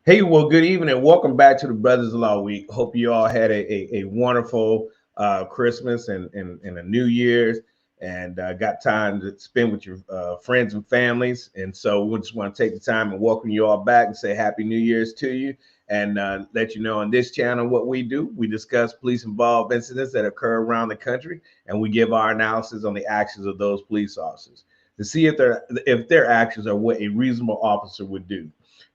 Hey, well, good evening and welcome back to the Brothas-in-law Week. Hope you all had a wonderful Christmas and a New Year's and got time to spend with your friends and families. And so we just want to take the time and welcome you all back and say Happy New Year's to you and let you know on this channel what we do. We discuss police-involved incidents that occur around the country, and we give our analysis on the actions of those police officers to see if their actions are what a reasonable officer would do.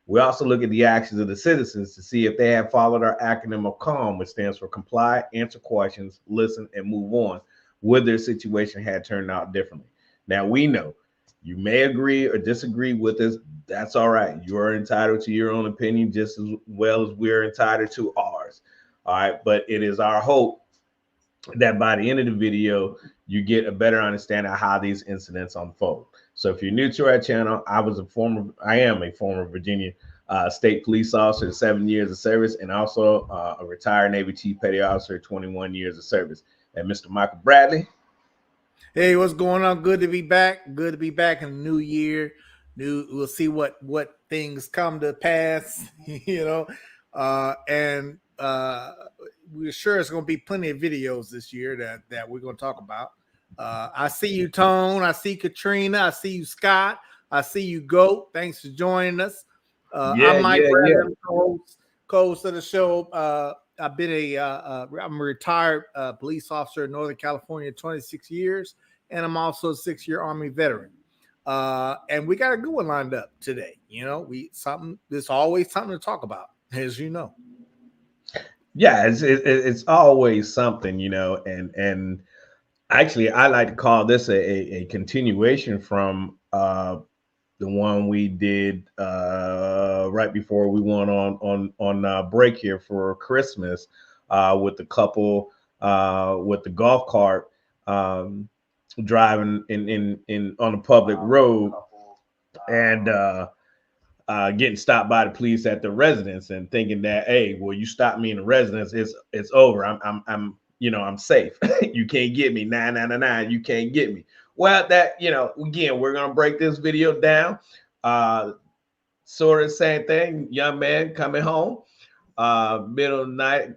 We also look at the actions of the citizens to see if they have followed our acronym of CALM, which stands for comply, answer questions, listen, and move on, would their situation had turned out differently. Now, we know you may agree or disagree with us. That's all right. You are entitled to your own opinion just as well as we're entitled to ours. All right. But it is our hope that by the end of the video, you get a better understanding of how these incidents unfold. So if you're new to our channel, I am a former Virginia state police officer, 7 years of service, and also a retired Navy Chief Petty Officer, 21 years of service. And Mr. Michael Bradley. Hey, what's going on? Good to be back. Good to be back in the new year. We'll see what things come to pass, and we're sure it's going to be plenty of videos this year that we're going to talk about. I see you, Tone. I see Katrina. I see you, Scott. I see you, Goat. Thanks for joining us. I'm Mike Bradley, co-host of the show. I've been I'm a retired police officer in Northern California, 26 years, and I'm also a 6-year Army veteran. And we got a good one lined up today. There's always something to talk about, as you know. Yeah, it's always something, and actually, I like to call this a continuation from the one we did right before we went on break here for Christmas with the couple with the golf cart driving in on a public road and getting stopped by the police at the residence and thinking that, hey, well, you stopped me in the residence, it's over. I'm safe. You can't get me. 999. You can't get me. Well, again, we're gonna break this video down. Sort of the same thing. Young man coming home, middle of the night,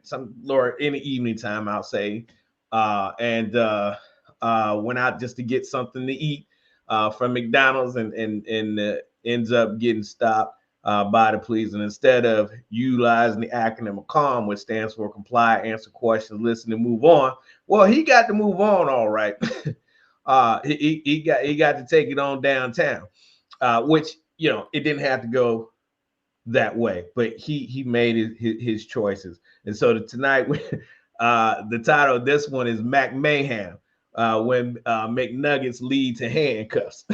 in the evening time, I'll say, and went out just to get something to eat from McDonald's, and ends up getting stopped by the police. And instead of utilizing the acronym of CALM, which stands for comply, answer questions, listen, and move on, well, he got to move on, all right. He got to take it on downtown, which it didn't have to go that way, but he made his choices. And so tonight, the title of this one is McMayhem. When McNuggets lead to handcuffs.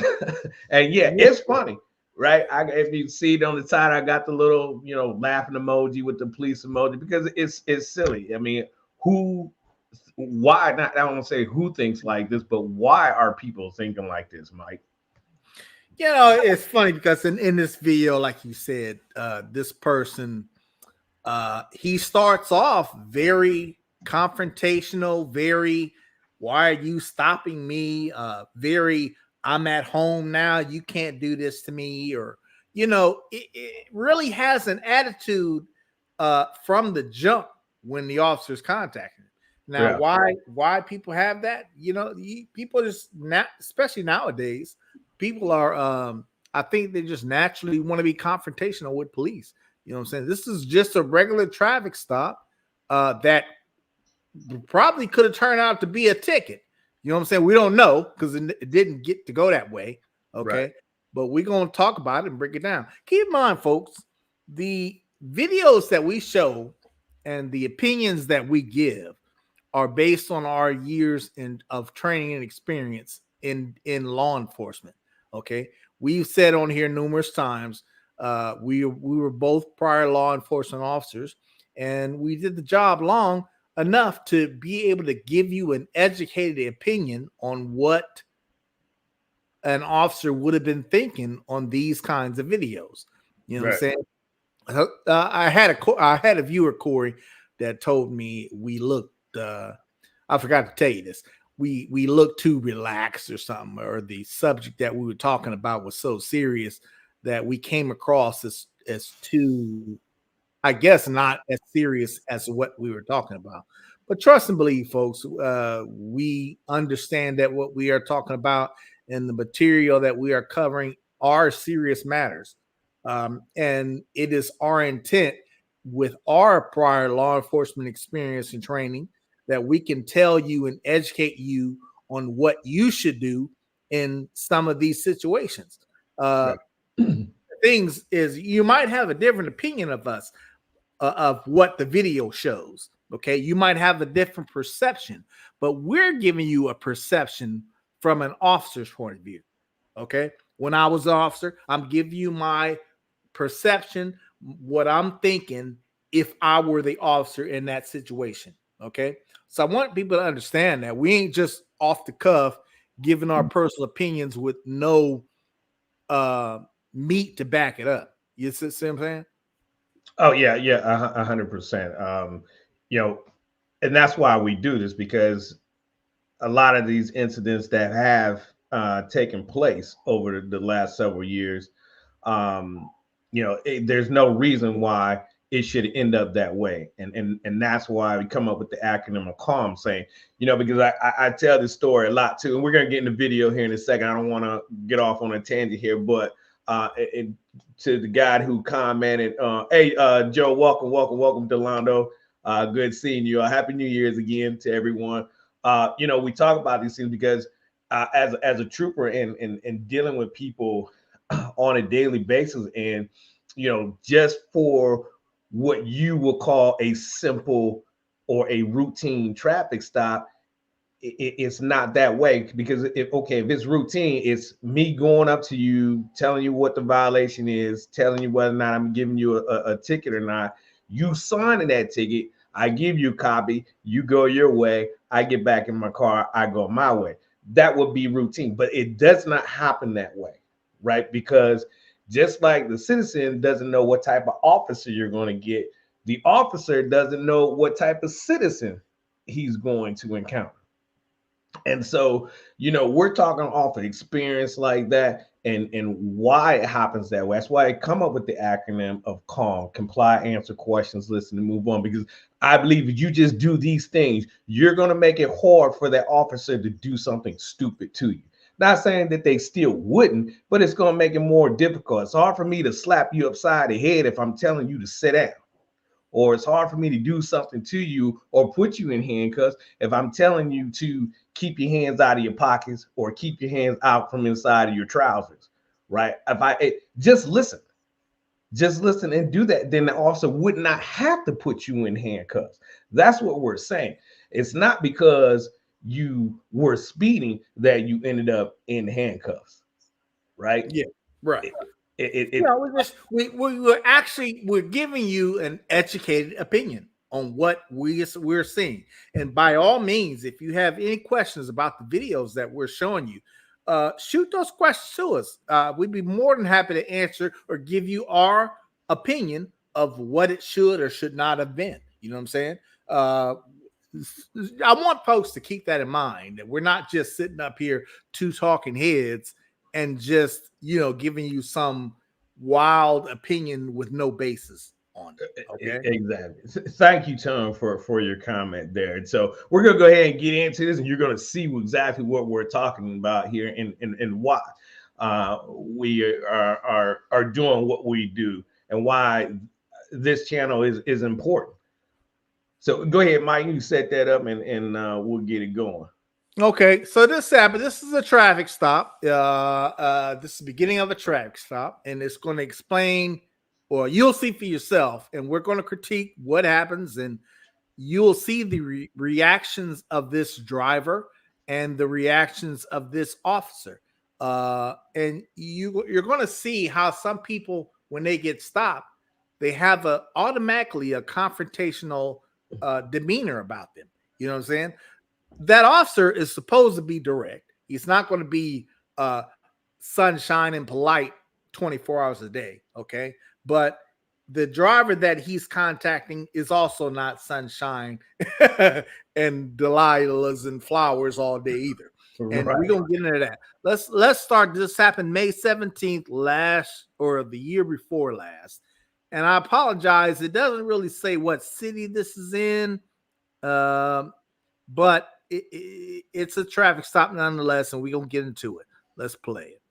And yeah, it's funny, right? If you see it on the title, I got the little, laughing emoji with the police emoji because it's silly. I mean, why not? I don't want to say who thinks like this, but why are people thinking like this, Mike? It's funny because in this video, like you said, this person, he starts off very confrontational, very, why are you stopping me? Very, I'm at home now. You can't do this to me. Or, it really has an attitude from the jump when the officer's contacting him. Now, why people have that? People just especially nowadays, people are, I think they just naturally want to be confrontational with police. You know what I'm saying? This is just a regular traffic stop that probably could have turned out to be a ticket. You know what I'm saying? We don't know because it didn't get to go that way. Okay. Right. But we're going to talk about it and break it down. Keep in mind, folks, the videos that we show and the opinions that we give are based on our years of training and experience in law enforcement. Okay. We've said on here numerous times, we were both prior law enforcement officers, and we did the job long enough to be able to give you an educated opinion on what an officer would have been thinking on these kinds of videos. You know what I'm saying? I had a viewer, Corey, that told me we looked, I forgot to tell you this. We looked too relaxed or something, or the subject that we were talking about was so serious that we came across as too I guess not as serious as what we were talking about. But trust and believe, folks, we understand that what we are talking about and the material that we are covering are serious matters. And it is our intent with our prior law enforcement experience and training that we can tell you and educate you on what you should do in some of these situations. Uh, things is you might have a different opinion of us of what the video shows. Okay, you might have a different perception, but we're giving you a perception from an officer's point of view. Okay, when I was an officer, I'm giving you my perception, what I'm thinking if I were the officer in that situation. Okay, so I want people to understand that we ain't just off the cuff giving our personal opinions with no meat to back it up. You see what I'm saying? Oh yeah, yeah, 100%. You know, and that's why we do this, because a lot of these incidents that have taken place over the last several years, um, there's no reason why it should end up that way, and that's why we come up with the acronym of CALM, saying, because I tell this story a lot too, and we're gonna get in the video here in a second. I don't want to get off on a tangent here, but to the guy who commented, "Hey, Joe, welcome, Delando. Good seeing you. Happy New Year's again to everyone." We talk about these things because as a trooper and dealing with people on a daily basis, and just for what you will call a simple or a routine traffic stop, it's not that way, because if it's routine, it's me going up to you, telling you what the violation is, telling you whether or not I'm giving you a ticket or not, you signing that ticket, I give you a copy, you go your way, I get back in my car, I go my way. That would be routine, but it does not happen that way, right? Because just like the citizen doesn't know what type of officer you're going to get, the officer doesn't know what type of citizen he's going to encounter. And so, we're talking off of experience like that, and why it happens that way. That's why I come up with the acronym of CALM: comply, answer questions, listen, and move on. Because I believe if you just do these things, you're going to make it hard for that officer to do something stupid to you. Not saying that they still wouldn't, but it's going to make it more difficult. It's hard for me to slap you upside the head if I'm telling you to sit down, or it's hard for me to do something to you or put you in handcuffs if I'm telling you to keep your hands out of your pockets or keep your hands out from inside of your trousers, right? Just listen and do that, then the officer would not have to put you in handcuffs. That's what we're saying. It's not because you were speeding that you ended up in handcuffs, right? Yeah, right. It We're giving you an educated opinion on what we're seeing. And by all means, if you have any questions about the videos that we're showing you, shoot those questions to us. We'd be more than happy to answer or give you our opinion of what it should or should not have been. You know what I'm saying? I want folks to keep that in mind, that we're not just sitting up here, two talking heads, and just giving you some wild opinion with no basis on it. Okay, exactly. Thank you, Tom, for your comment there. And so we're gonna go ahead and get into this, and you're gonna see exactly what we're talking about here, and why we are doing what we do, and why this channel is important. So go ahead, Mike. You set that up, and we'll get it going. Okay, so this happened. This is a traffic stop. This is the beginning of a traffic stop, and it's going to explain, or you'll see for yourself, and we're going to critique what happens, and you'll see the reactions of this driver and the reactions of this officer. And you're going to see how some people, when they get stopped, they have automatically a confrontational demeanor about them. You know what I'm saying? That officer is supposed to be direct. He's not going to be sunshine and polite 24 hours a day. Okay. But the driver that he's contacting is also not sunshine and Delilahs and flowers all day either. And we're going to get into that. Let's start. This happened May 17th the year before last. And I apologize. It doesn't really say what city this is in, but it's a traffic stop nonetheless, and we're going to get into it. Let's play it.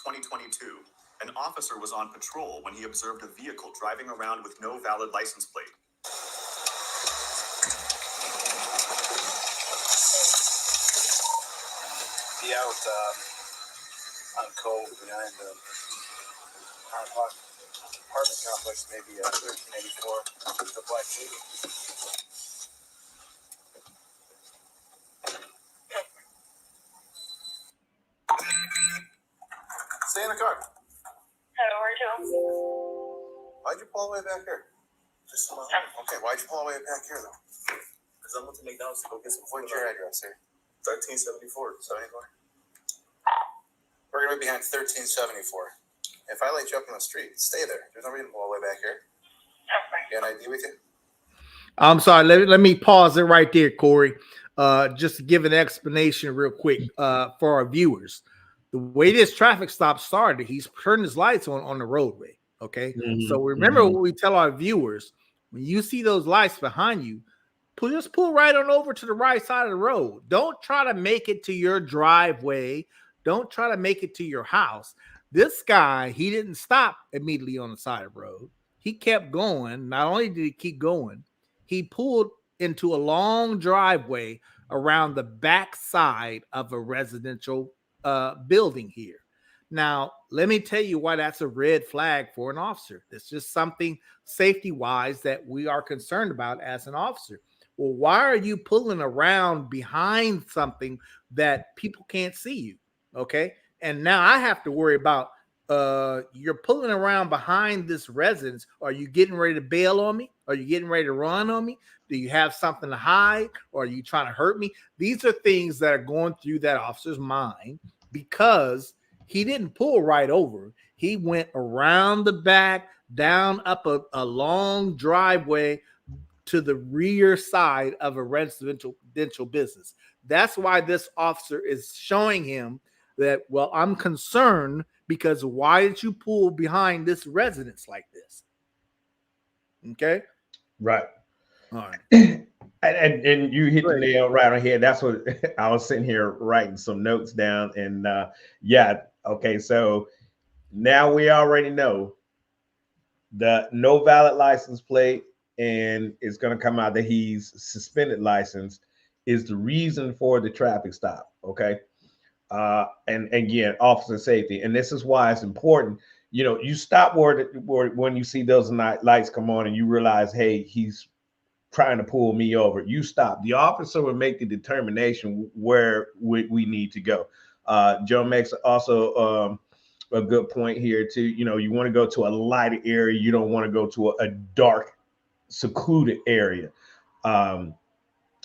2022. An officer was on patrol when he observed a vehicle driving around with no valid license plate. Be out on Cove behind the apartment complex, maybe 1384, the Black Sheep. Stay in the car. Hello, where to? Why'd you pull all the way back here? Just okay, why'd you pull all the way back here, though? Because I went to McDonald's to go get some food. What's your address here? 1374. 74? We're going to be behind 1374. If I let you up on the street, stay there. There's no reason to pull all the way back here. Okay. You got an ID with you? I'm sorry. Let me pause it right there, Corey. Just to give an explanation real quick for our viewers. The way this traffic stop started, he's turned his lights on the roadway. Okay. So remember what we tell our viewers: when you see those lights behind you, just pull right on over to the right side of the road. Don't try to make it to your driveway. Don't try to make it to your house. This guy, he didn't stop immediately on the side of the road. He kept going. Not only did he keep going, he pulled into a long driveway around the back side of a residential building here. Now, let me tell you why that's a red flag for an officer. It's just something safety-wise that we are concerned about as an officer. Well, why are you pulling around behind something that people can't see you? Okay. And now I have to worry about you're pulling around behind this residence. Are you getting ready to bail on me? Are you getting ready to run on me? Do you have something to hide? Or are you trying to hurt me? These are things that are going through that officer's mind because he didn't pull right over. He went around the back, down up a long driveway to the rear side of a residential business. That's why this officer is showing him that, well, I'm concerned because why did you pull behind this residence like this? Okay. Right. All right. And you hit the nail right on here. That's what I was sitting here writing some notes down. And yeah, okay. So now we already know the no valid license plate, and it's going to come out that he's suspended license is the reason for the traffic stop. Okay. And again, officer safety. And this is why it's important. You know, you stop when you see those lights come on and you realize, hey, he's trying to pull me over. You stop. The officer will make the determination where we need to go. Joe makes also a good point here too. You know, you want to go to a lighted area. You don't want to go to a dark, secluded area.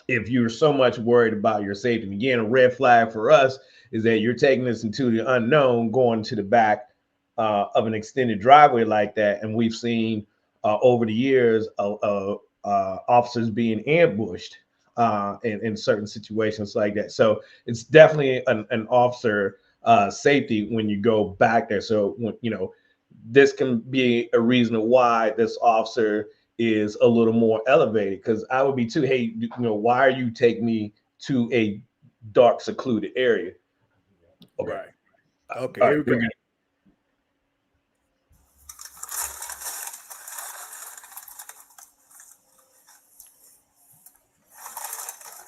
If you're so much worried about your safety. And again, a red flag for us is that you're taking us into the unknown, going to the back of an extended driveway like that. And we've seen over the years officers being ambushed in certain situations like that. So it's definitely an officer safety when you go back there. So you know, this can be a reason why this officer is a little more elevated, because I would be too, hey, you know, why are you taking me to a dark, secluded area? Okay. Right. Okay. Here we go.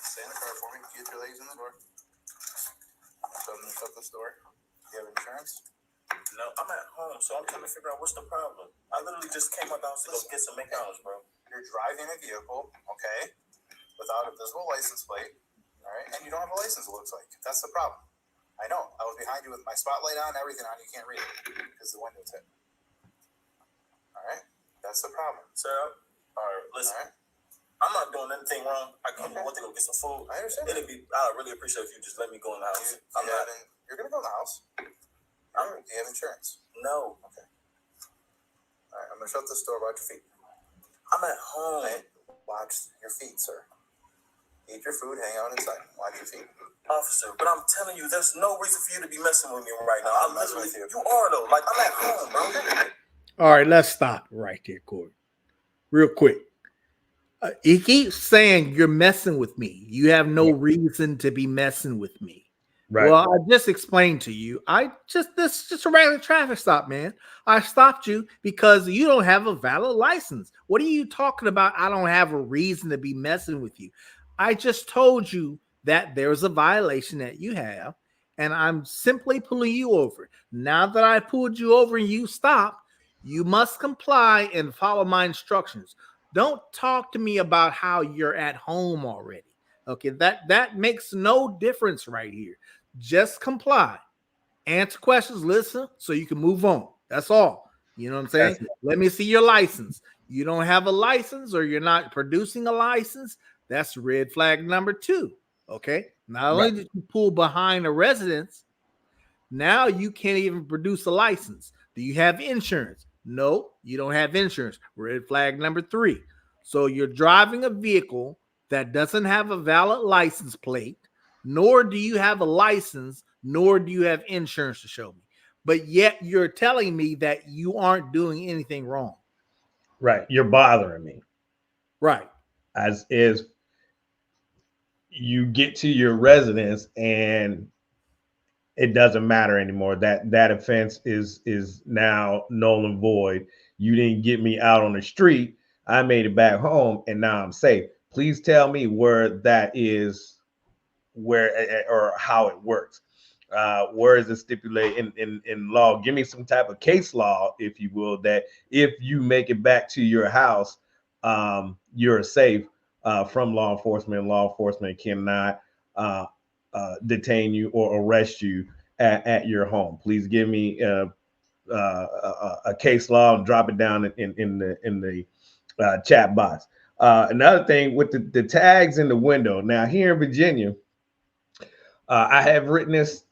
Stay in the car for me. Get your legs in the door. Tell them to shut this door. Do you have insurance? No, I'm at home, so I'm trying to figure out what's the problem. I literally just came out the house to go get some McDonald's, bro. You're driving a vehicle, okay, without a visible license plate, all right, and you don't have a license, it looks like. That's the problem. I know. I was behind you with my spotlight on, everything on. You can't read it because the window's hit. All right? That's the problem. Sir, all right, listen. All right? I'm not doing anything wrong. I came to go get some food. I understand. I really appreciate if you just let me go in the house. You're going to go in the house. Do you have insurance? No. Okay. All right, I'm going to shut this door. Watch your feet. I'm at home. Hey, watch your feet, sir. Do Eat your food, hang out inside, watch your feet. Officer, but I'm telling you, there's no reason for you to be messing with me right now. I'm messing with you. You are though. Like, I'm at home, bro. All right, let's stop right there, Corey. Real quick. He keeps saying you're messing with me. You have no reason to be messing with me. Right. Well, I just explained to you. This is just a regular traffic stop, man. I stopped you because you don't have a valid license. What are you talking about? I don't have a reason to be messing with you. I just told you that there's a violation that you have, and I'm simply pulling you over. Now that I pulled you over and you stopped, you must comply and follow my instructions. Don't talk to me about how you're at home already. Okay, that makes no difference right here. Just comply, answer questions, listen, so you can move on. That's all. You know what I'm saying? Let me see your license. You don't have a license or you're not producing a license. That's red flag number 2. Okay. Not only did you pull behind a residence, now you can't even produce a license. Do you have insurance? No, you don't have insurance. Red flag number 3. So you're driving a vehicle that doesn't have a valid license plate, nor do you have a license, nor do you have insurance to show me. But yet you're telling me that you aren't doing anything wrong. Right. You're bothering me. Right. As is, you get to your residence and it doesn't matter anymore. That offense is now null and void. You didn't get me out on the street. I made it back home and now I'm safe. Please tell me where that is, where or how it works. Where is it stipulated in law? Give me some type of case law, if you will, that if you make it back to your house, you're safe from law enforcement. Law enforcement cannot detain you or arrest you at your home. Please give me a case law. Drop it down in the chat box. Another thing with the tags in the window. Now here in Virginia, I have written this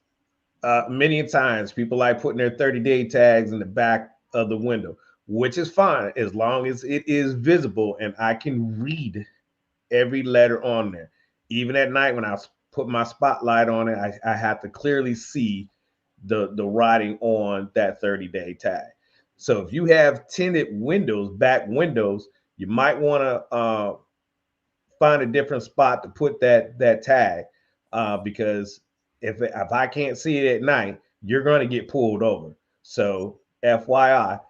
many times. People like putting their 30-day tags in the back of the window, which is fine as long as it is visible and I can read every letter on there. Even at night when I put my spotlight on it, I have to clearly see the writing on that 30-day tag. So if you have tinted windows, back windows, you might want to find a different spot to put that tag because if I can't see it at night, you're going to get pulled over. So FYI,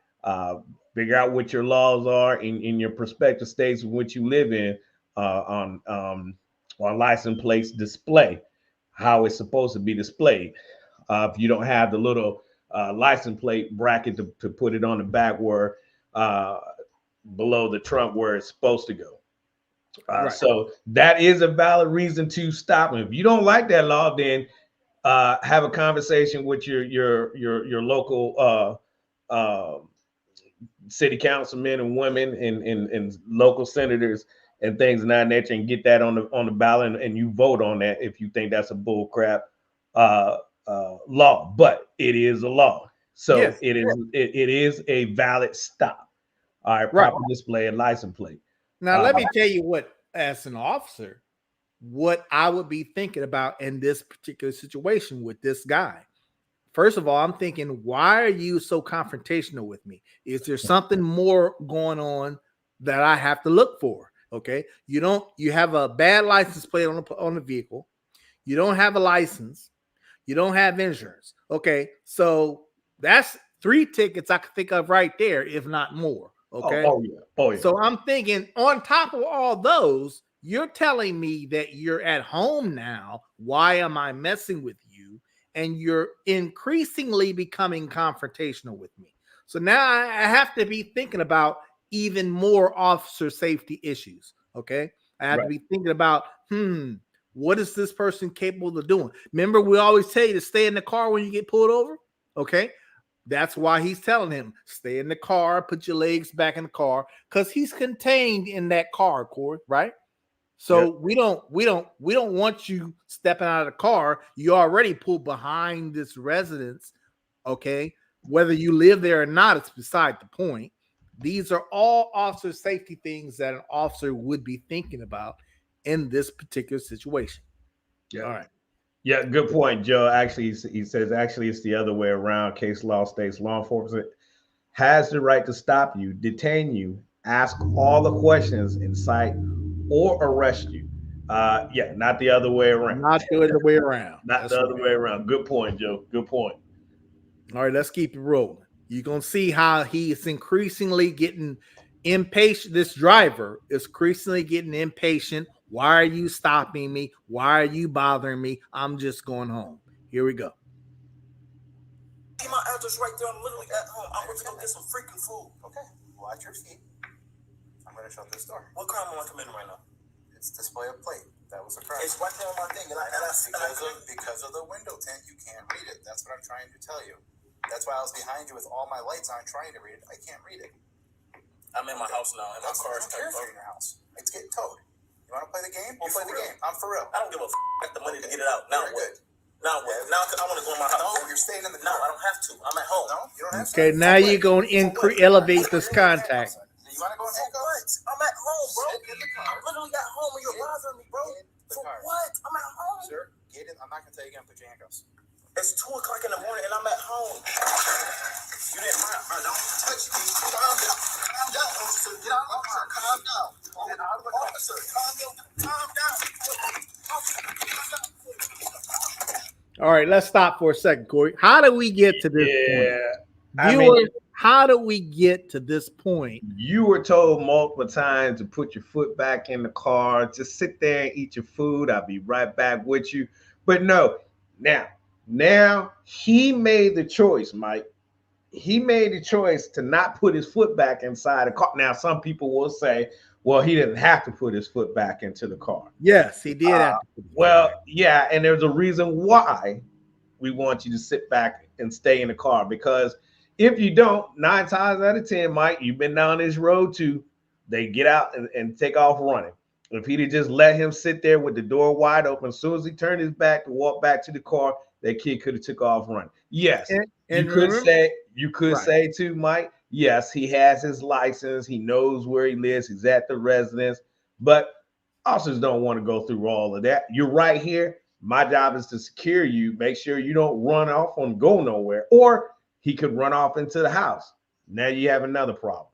figure out what your laws are in your prospective states in which you live in on license plates display, how it's supposed to be displayed. If you don't have the little license plate bracket to put it on the back where below the trunk where it's supposed to go. So that is a valid reason to stop them. If you don't like that law, then have a conversation with your local city councilmen and women and local senators and things of that nature, and get that on the ballot, and you vote on that if you think that's a bull crap law. But it is a law, so yes, it is a valid stop. All right, proper display and license plate. Now let me tell you what, as an officer, what I would be thinking about in this particular situation with this guy. First of all, I'm thinking, why are you so confrontational with me? Is there something more going on that I have to look for? Okay. You have a bad license plate on the vehicle. You don't have a license. You don't have insurance. Okay. So that's 3 tickets I could think of right there, if not more. Okay. Oh yeah. So I'm thinking, on top of all those, you're telling me that you're at home now. Why am I messing with you? And you're increasingly becoming confrontational with me. So now I have to be thinking about even more officer safety issues. Okay. I have to be thinking about, what is this person capable of doing? Remember, we always tell you to stay in the car when you get pulled over. Okay. That's why he's telling him, stay in the car, put your legs back in the car, because he's contained in that car, Corey, right? So we don't want you stepping out of the car. You already pulled behind this residence. Okay. Whether you live there or not, it's beside the point. These are all officer safety things that an officer would be thinking about in this particular situation. Yeah. All right. Yeah, good point, Joe. Actually, he says it's the other way around. Case law states law enforcement has the right to stop you, detain you, ask all the questions, incite, or arrest you. Yeah, not the other way around. Not the other way around. Not That's the other right. way around. Good point, Joe. Good point. All right, let's keep it rolling. You're going to see how he is increasingly getting impatient. This driver is increasingly getting impatient. Why are you stopping me? Why are you bothering me? I'm just going home. Here we go. See my address right there. I'm literally at home. I went to go get some freaking food. Okay, watch your feet. I'm gonna shut this door. What crime am I committing right now? It's display of plate. That was a crime. It's right there on my thing, Because of the window tint, you can't read it. That's what I'm trying to tell you. That's why I was behind you with all my lights on, trying to read it. I can't read it. I'm in my house now, and my car is turned turned in your house. It's getting towed. You want to play the game? We'll play the game. I'm for real. I don't give a got the money to get it out. Now what? Now what? Now I want to go in my house. No, you're staying in the car. No, I don't have to. I'm at home. No, you don't have to. Okay, now you're going to elevate this contact. You want to go in handcuffs? I'm at home, bro. Sit in the car. I'm literally at home, and you're bothering me, bro. For what? I'm at home. Sir, get in. I'm not going to tell you again. Put your handcuffs. It's 2 o'clock in the morning, and I'm at home. You didn't mind. Don't touch me. Calm down. Calm down, officer. Get out of the car. Calm down. Get out of the car. Officer, calm down. Calm down. All right, let's stop for a second, Corey. How do we get to this point? Viewers, how do we get to this point? You were told multiple times to put your foot back in the car. Just sit there and eat your food. I'll be right back with you. But no, now he made the choice, Mike. He made the choice to not put his foot back inside the car. Now, some people will say, well, he didn't have to put his foot back into the car. Yes, he did have to. Well, yeah, and there's a reason why we want you to sit back and stay in the car, because if you don't, 9 times out of 10, Mike, you've been down this road too, they get out and take off running. If he'd have just let him sit there with the door wide open, as soon as he turned his back to walk back to the car, that kid could have took off running. Yes, and you could say too, Mike, yes, he has his license. He knows where he lives. He's at the residence. But officers don't want to go through all of that. You're right here. My job is to secure you, make sure you don't run off and go nowhere. Or he could run off into the house. Now you have another problem.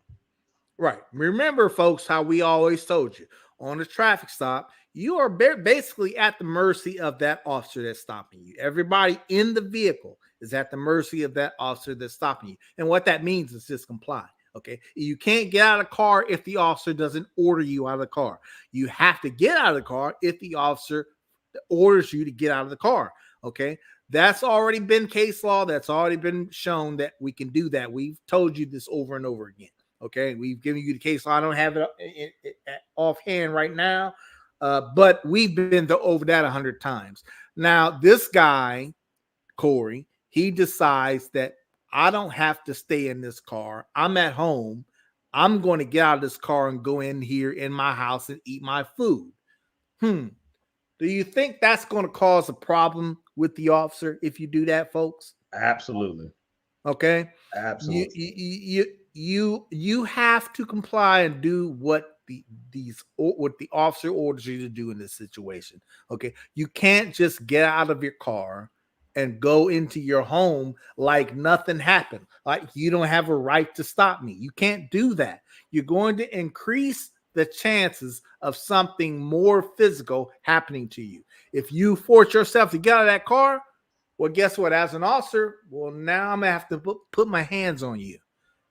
Right. Remember, folks, how we always told you on a traffic stop, you are basically at the mercy of that officer that's stopping you. Everybody in the vehicle is at the mercy of that officer that's stopping you. And what that means is just comply. Okay. You can't get out of the car if the officer doesn't order you out of the car. You have to get out of the car if the officer orders you to get out of the car. Okay. That's already been case law. That's already been shown that we can do that. We've told you this over and over again. Okay. We've given you the case law. I don't have it offhand right now. But we've been over that 100 times. Now, this guy, Corey, he decides that I don't have to stay in this car. I'm at home. I'm going to get out of this car and go in here in my house and eat my food. Do you think that's going to cause a problem with the officer if you do that, folks? Absolutely. Okay. Absolutely. You have to comply and do what the officer orders you to do in this situation. Okay. You can't just get out of your car and go into your home like nothing happened. Like you don't have a right to stop me. You can't do that. You're going to increase the chances of something more physical happening to you. If you force yourself to get out of that car, well, guess what? As an officer, well, now I'm going to have to put my hands on you.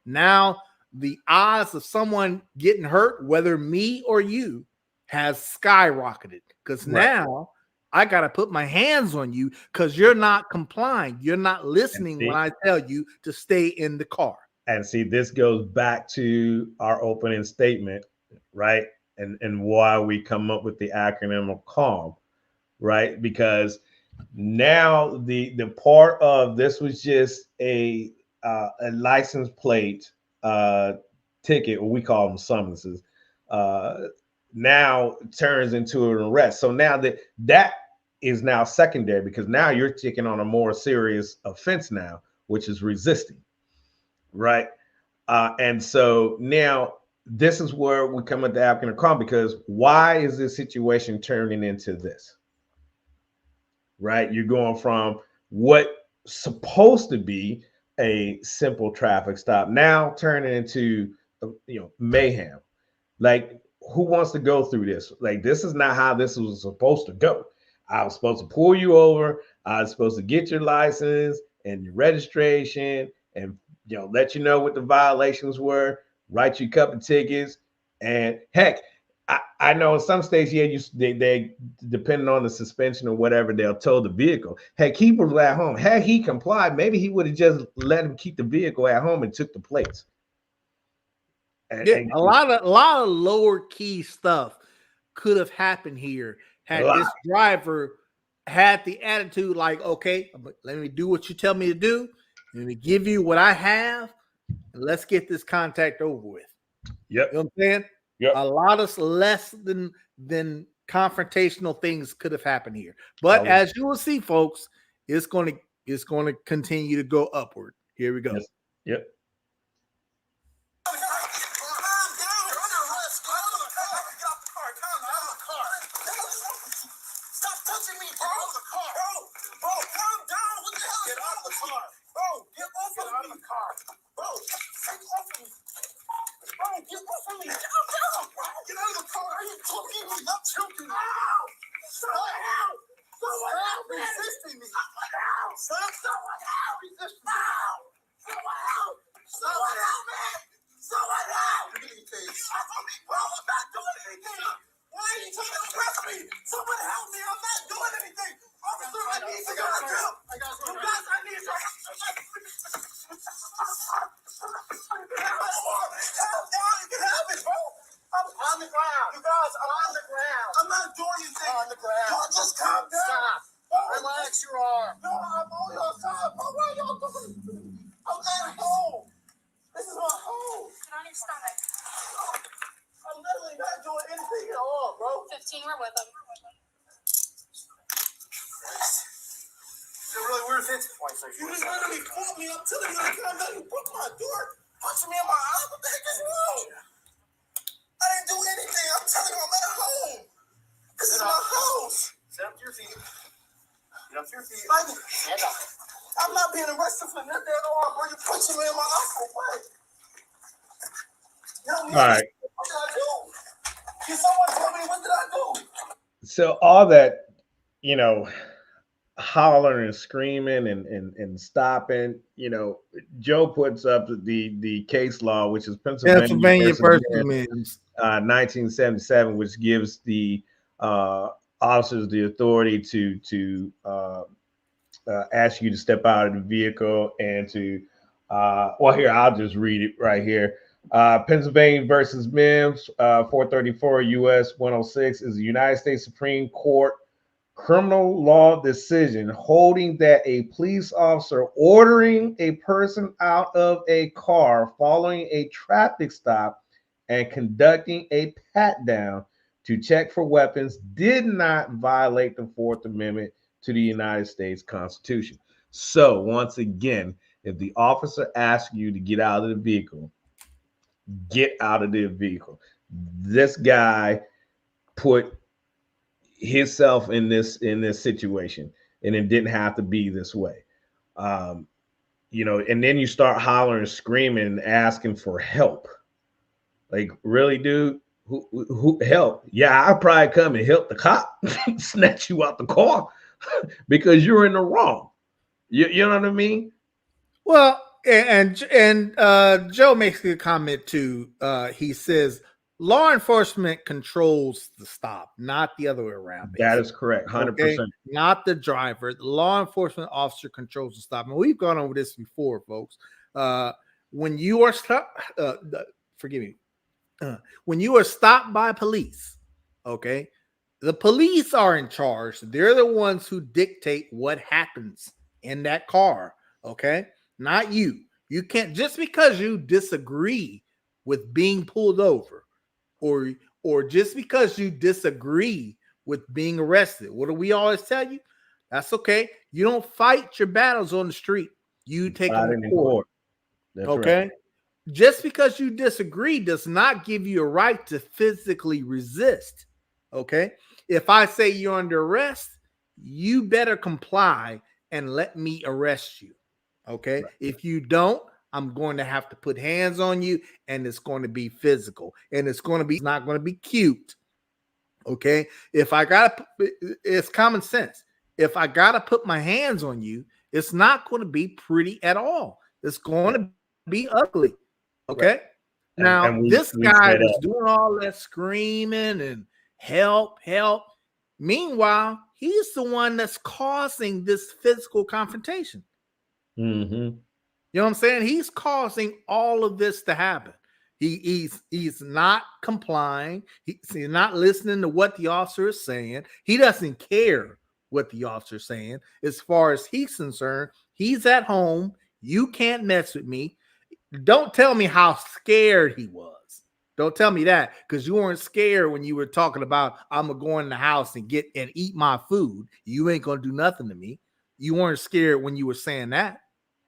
Now, the odds of someone getting hurt, whether me or you, has skyrocketed because now I got to put my hands on you because you're not complying. You're not listening when I tell you to stay in the car. And see, this goes back to our opening statement, right? And why we come up with the acronym of CALM, right? Because now the part of this was just a license plate ticket, or we call them summonses, now turns into an arrest. So now that is now secondary because now you're taking on a more serious offense now, which is resisting, right? And so now this is where we come at the applicant of crime, because why is this situation turning into this? Right? You're going from what supposed to be a simple traffic stop now turning into mayhem. Like, who wants to go through this? Like, this is not how this was supposed to go. I was supposed to pull you over. I was supposed to get your license and your registration, and let you know what the violations were, write you a couple of tickets, and heck, I know in some states, they depending on the suspension or whatever, they'll tow the vehicle. Heck, he was at home. Had he complied, maybe he would have just let him keep the vehicle at home and took the plates. And a lot of lower key stuff could have happened here had this driver had the attitude like, okay, let me do what you tell me to do. Let me give you what I have, and let's get this contact over with. Yep. You know what I'm saying? Yep. A lot of less than confrontational things could have happened here. But as you will see, folks, it's going to continue to go upward. Here we go. Yes. Yep. You just literally called me up to the you broke my door, punching me in my eye. What the heck is wrong? I didn't do anything. I'm telling you, I'm at home. This is my house. Sit up to your feet. Get up to your feet. Stand up. I'm not being arrested for nothing at all, bro. You're punching me in my eye for what? All right. What did I do? Can someone tell me what did I do? So all that, hollering and screaming and stopping, Joe puts up the case law, which is Pennsylvania versus Mims, 1977, which gives the officers the authority to ask you to step out of the vehicle and to here, I'll just read it right here. Pennsylvania versus Mims, 434 U.S. 106 is the United States Supreme Court criminal law decision holding that a police officer ordering a person out of a car following a traffic stop and conducting a pat down to check for weapons did not violate the Fourth Amendment to the United States Constitution. So once again, if the officer asks you to get out of the vehicle, get out of the vehicle. This guy put himself in this situation, and it didn't have to be this way. And then you start hollering and screaming and asking for help. Like, really, dude? Who help? Yeah, I'll probably come and help the cop snatch you out the car because you're in the wrong. You know what I mean? Well, and Joe makes a comment too. He says law enforcement controls the stop, not the other way around. Basically. That is correct, 100%. Okay? Not the driver. The law enforcement officer controls the stop. And we've gone over this before, folks. When you are stopped, when you are stopped by police, okay, the police are in charge. They're the ones who dictate what happens in that car, okay? Not you. You can't, just because you disagree with being pulled over, or just because you disagree with being arrested. What do we always tell you? That's okay. You don't fight your battles on the street. You take them in court. That's okay? Right. Just because you disagree does not give you a right to physically resist. Okay. If I say you're under arrest, you better comply and let me arrest you. Okay. Right. If you don't, I'm going to have to put hands on you, and it's going to be physical, and it's not going to be cute. Okay. It's common sense. If I got to put my hands on you, it's not going to be pretty at all. It's going to be ugly. Okay. Right. Now, we this guy said, was doing all that screaming and help, help. Meanwhile, he's the one that's causing this physical confrontation. mm-hmm. You know what I'm saying? He's causing all of this to happen. He's not complying. He's not listening to what the officer is saying. He doesn't care what the officer is saying. As far as he's concerned, he's at home. You can't mess with me. Don't tell me how scared he was. Don't tell me that, because you weren't scared when you were talking about I'm gonna go in the house and eat my food. You ain't gonna do nothing to me. You weren't scared when you were saying that.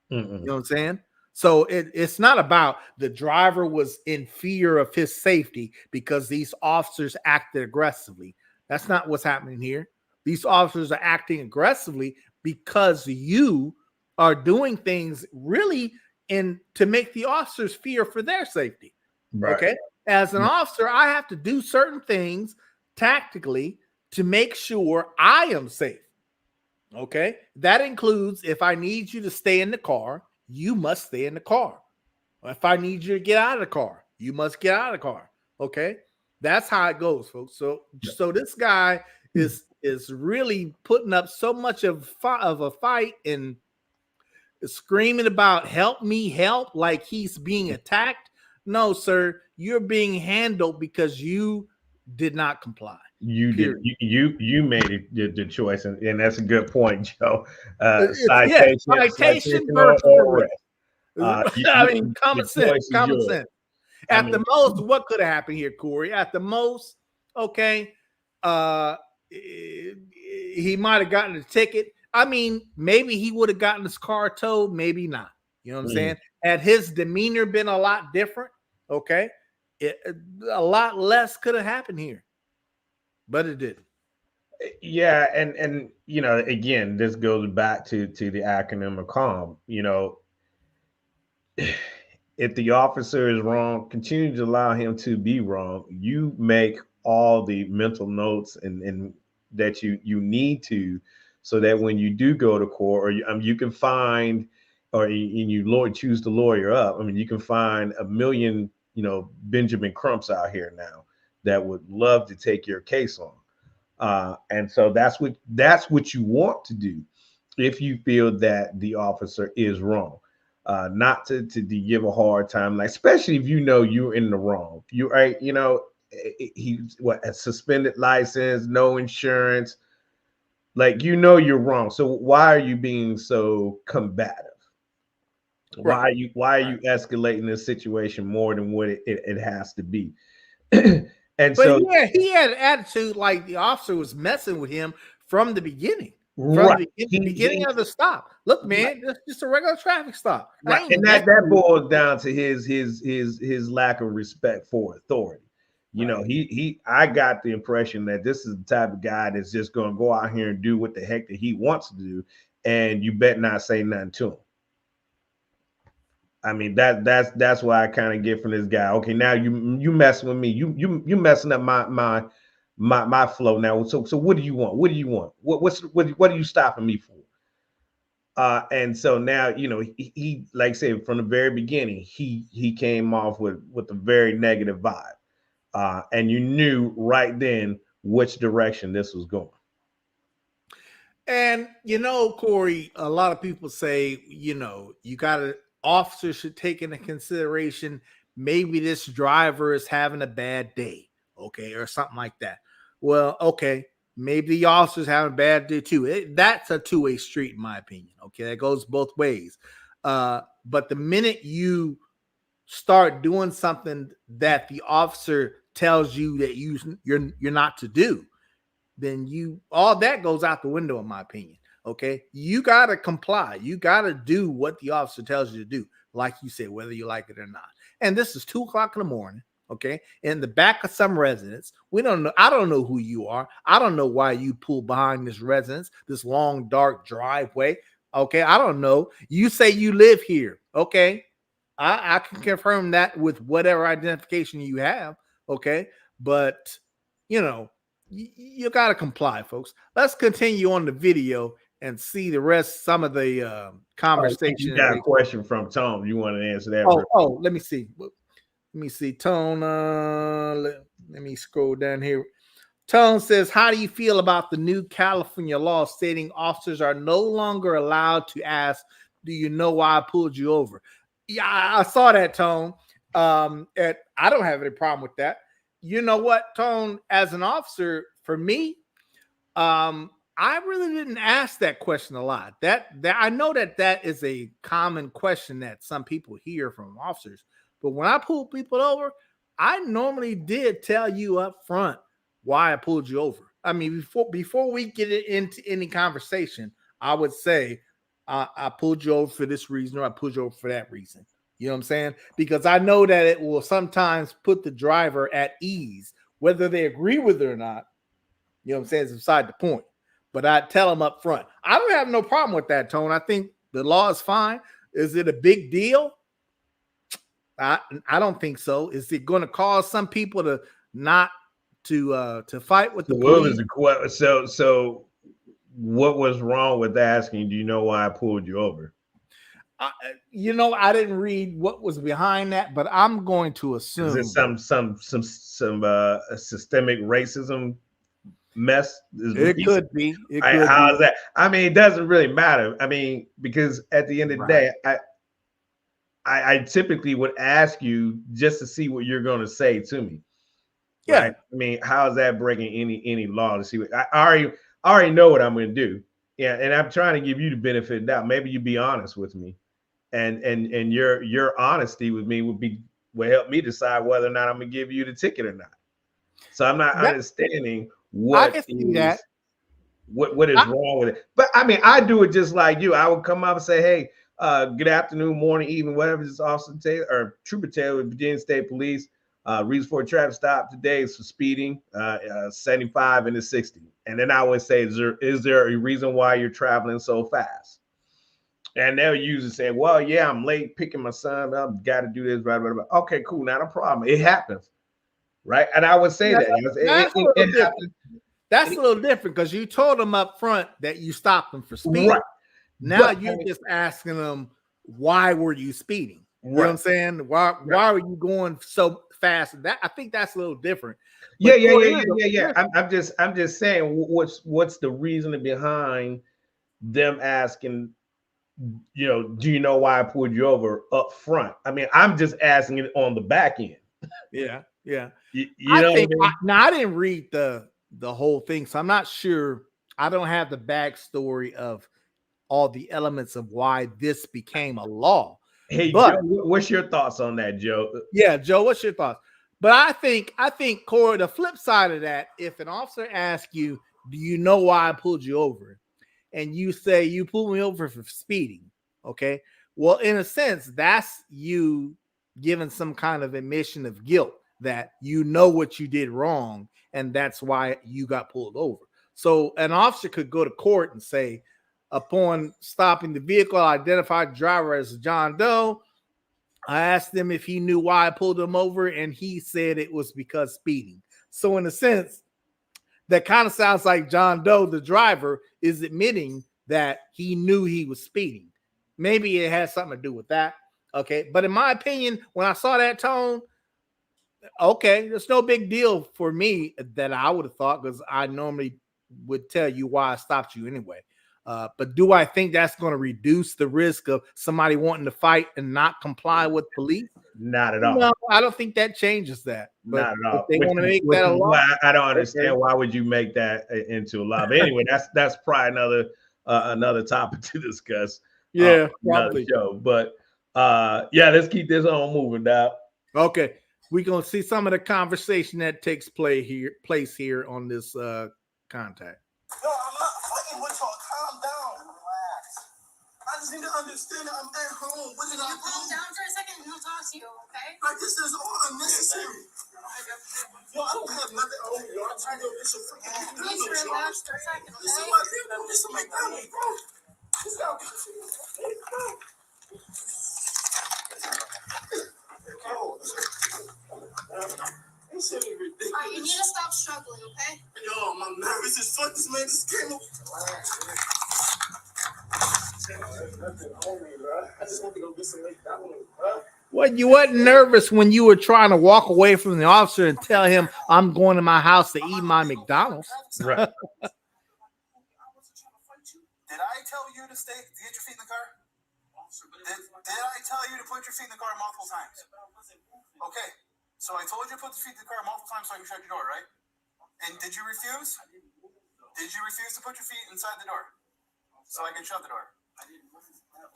Mm-mm. You know what I'm saying? So it's not about the driver was in fear of his safety because these officers acted aggressively. That's not what's happening here. These officers are acting aggressively because you are doing things really to make the officers fear for their safety. Right. Okay. As an officer, I have to do certain things tactically to make sure I am safe. Okay. That includes, if I need you to stay in the car, you must stay in the car. If I need you to get out of the car, you must get out of the car. Okay. That's how it goes, folks. So this guy is really putting up so much of a fight and screaming about help me, help, like he's being attacked. No, sir, you're being handled because you did not comply. You Period. did. You made the choice, and that's a good point, Joe. Citation versus arrest. I mean, common sense. At the most, what could have happened here, Corey? At the most, okay, he might have gotten a ticket. I mean, maybe he would have gotten his car towed, maybe not. You know what I'm saying? Had his demeanor been a lot different, okay, a lot less could have happened here, but it didn't. Yeah, and you know, again, this goes back to the acronym of CALM. You know, if the officer is wrong, continue to allow him to be wrong. You make all the mental notes and that you need to, so that when you do go to court, or you can find, or you choose to lawyer up. I mean, you can find a million, you know, Benjamin Crumps out here now that would love to take your case on. And so that's what you want to do if you feel that the officer is wrong. Not to give a hard time, like, especially if you know you're in the wrong. You right, you know, he's a suspended license, no insurance. Like, you know you're wrong. So why are you being so combative? Right. Why are you escalating this situation more than what it has to be? And but so he had an attitude like the officer was messing with him from the beginning. From the beginning of the stop. Look, man, it's just a regular traffic stop. Right. And that boils down to his lack of respect for authority. You know, I got the impression that this is the type of guy that's just going to go out here and do what the heck that he wants to do, and you bet not say nothing to him. I mean, that's why I kind of get from this guy. Okay, now you messing with me. You messing up my flow now. So what do you want? What do you want? What are you stopping me for? And so now, you know, he like I said, from the very beginning, he came off with a very negative vibe. And you knew right then which direction this was going. And, you know, Corey, a lot of people say, you know, officers should take into consideration maybe this driver is having a bad day, okay, or something like that. Well, okay, maybe the officer's having a bad day too. That's a two-way street, in my opinion. Okay, that goes both ways. But the minute you start doing something that the officer tells you that you're not to do, then all that goes out the window, in my opinion. Okay, you got to comply. You got to do what the officer tells you to do, like you said, whether you like it or not. and this is 2:00 in the morning, okay, in the back of some residence. We don't know. I don't know who you are. I don't know why you pulled behind this residence, this long, dark driveway. Okay, I don't know. You say you live here. Okay, I can confirm that with whatever identification you have. Okay, but you know, you got to comply, folks. Let's continue on the video and see the rest, some of the conversation. You got a question from Tom. You want to answer that? Let me see. Let me see. Tone, let me scroll down here. Tone says, how do you feel about the new California law stating officers are no longer allowed to ask, do you know why I pulled you over? Yeah, I saw that, Tone. And I don't have any problem with that. You know what, Tone, as an officer, for me, I really didn't ask that question a lot. That I know that is a common question that some people hear from officers. But when I pull people over, I normally did tell you up front why I pulled you over. I mean, before we get into any conversation, I would say I pulled you over for this reason, or I pulled you over for that reason. You know what I'm saying? Because I know that it will sometimes put the driver at ease, whether they agree with it or not. You know what I'm saying? It's beside the point. But I tell them up front. I don't have no problem with that, Tone. I think the law is fine. Is it a big deal? I don't think so. Is it going to cause some people to not to fight with the police? So what was wrong with asking, do you know why I pulled you over? I didn't read what was behind that, but I'm going to assume is it some systemic racism mess? It could be. How's that? I mean, it doesn't really matter. I mean, because at the end of the day, I typically would ask you just to see what you're going to say to me. Yeah. Right? I mean, how is that breaking any law to see what I already know what I'm going to do. Yeah, and I'm trying to give you the benefit of the doubt. Maybe you be honest with me, and your honesty with me will help me decide whether or not I'm going to give you the ticket or not. So I'm not understanding what is wrong with it. But I mean, I do it just like you. I would come up and say, hey, good afternoon, morning, evening, whatever this Officer Taylor or Trooper Taylor with Virginia State Police. Reason for a traffic stop today is for speeding, 75 and the 60. And then I would say, is there a reason why you're traveling so fast? And they'll usually say, well, yeah, I'm late picking my son up, got to do this, right. Okay, cool, not a problem. It happens. Right. And I would say that's a little different because you told them up front that you stopped them for speeding. Right. Now you're just asking them, why were you speeding? You know what I'm saying? Why are you going so fast? That I think that's a little different. Yeah. I'm just saying, what's the reason behind them asking, do you know why I pulled you over up front? I mean, I'm just asking it on the back end. Yeah. I think I didn't read the whole thing, so I'm not sure. I don't have the backstory of all the elements of why this became a law. Hey, Joe, what's your thoughts on that, Joe? Yeah, Joe, what's your thoughts? But I think Corey, the flip side of that, if an officer asks you, do you know why I pulled you over? And you say you pulled me over for speeding. Okay. Well, in a sense, that's you giving some kind of admission of guilt that you know what you did wrong, and that's why you got pulled over. So an officer could go to court and say, upon stopping the vehicle, I identified the driver as John Doe. I asked him if he knew why I pulled him over, and he said it was because speeding. So in a sense, that kind of sounds like John Doe, the driver, is admitting that he knew he was speeding. Maybe it has something to do with that. Okay. But in my opinion, when I saw that, Tone, okay, it's no big deal for me that I would have thought, because I normally would tell you why I stopped you anyway. But do I think that's going to reduce the risk of somebody wanting to fight and not comply with police? Not at all. No, I don't think that changes that. But not at all. If they want to make that a law, I don't understand why would you make that into a law. But anyway, that's probably another topic to discuss. Yeah, probably. Show. But let's keep this on moving, Doc. Okay, we're gonna see some of the conversation that takes place here on this contact. No, I'm not fighting with y'all. Calm down. Relax. I just need to understand that I'm at home. What did I do? Calm down for a second. he'll talk to you, okay? Like, this is all unnecessary. Yo, I don't have nothing on me, yo. I'm trying to get some freaking Please relax for a second, This is okay? my vehicle. This is McDonald's, bro. This is how this shit is ridiculous. Alright, you need to stop struggling, okay? Yo, I'm nervous as fuck. This man just came up. Nothing on me, bro. I just want to go get some McDonald's, bro. What, you wasn't nervous when you were trying to walk away from the officer and tell him I'm going to my house to eat my McDonald's? Right. Did I tell you to get your feet in the car? Did I tell you to put your feet in the car multiple times? Okay. So I told you to put the feet in the car multiple times so I can shut your door, right? And did you refuse? Did you refuse to put your feet inside the door so I can shut the door?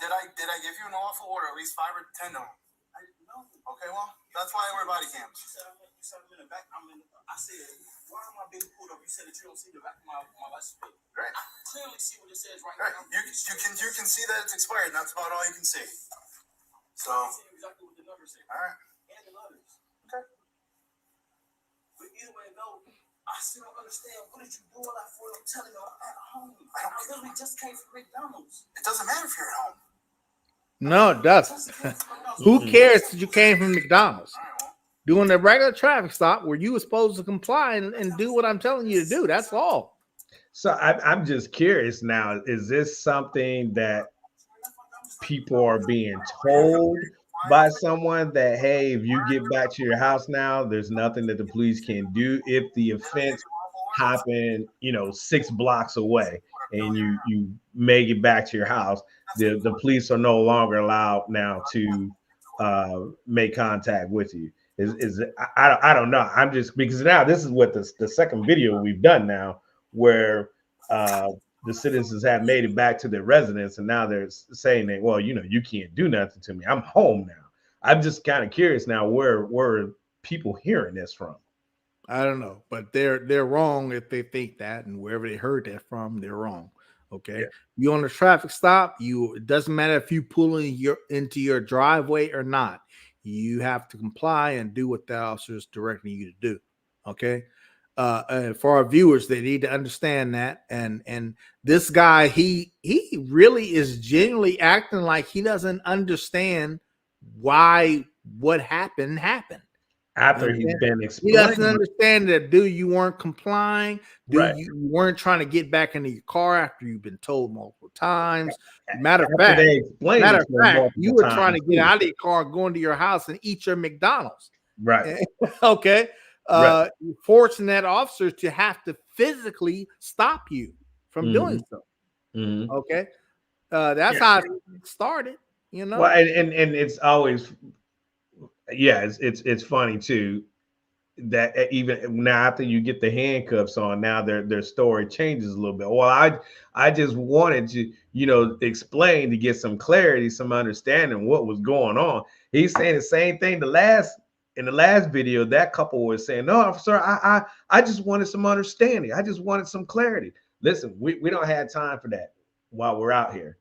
Did I give you an lawful order, at least 5 or 10 of them? Okay, well, that's why I wear body cams. You said I'm in the back. I said, why am I being pulled up? You said that you don't see the back of my license plate. Right. I clearly see what it says right Right. now. You can see that it's expired. And that's about all you can see. So, I see exactly what the numbers say. all right. And the letters. Okay. But either way it goes, I still don't understand. What did you do all that for? I'm telling you, I'm at home. I literally just came from McDonald's. It doesn't matter if you're at home. No, it doesn't. Who cares that you came from McDonald's? Doing a regular traffic stop where you were supposed to comply and do what I'm telling you to do. That's all. So I'm just curious now, is this something that people are being told by someone that, hey, if you get back to your house now, there's nothing that the police can do if the offense happened, 6 blocks away and you make it back to your house, the police are no longer allowed now to make contact with you. I don't know. I'm just, because now this is what the second video we've done now, where the citizens have made it back to their residence, and now they're saying that, well, you can't do nothing to me. I'm home now. I'm just kind of curious now, where are people hearing this from? I don't know, but they're wrong if they think that, and wherever they heard that from, they're wrong. Okay, yeah. You on a traffic stop, it doesn't matter if you pull into your driveway or not. You have to comply and do what the officer is directing you to do. Okay. And for our viewers, they need to understand that. And this guy, he really is genuinely acting like he doesn't understand why what happened. After he's been explained. He doesn't understand that, you weren't complying. Right. You weren't trying to get back into your car after you've been told multiple times. Matter of fact, you were trying to get out of your car, go into your house and eat your McDonald's. Right. Okay. Right. Forcing that officer to have to physically stop you from doing so. Mm-hmm. Okay. That's how it started, Well, and it's always, it's funny too that even now after you get the handcuffs on, now their story changes a little bit. Well, I just wanted to explain to get some clarity, some understanding what was going on. He's saying the same thing in the last video. That couple was saying, no, officer, I just wanted some understanding. I just wanted some clarity. Listen, we don't have time for that while we're out here.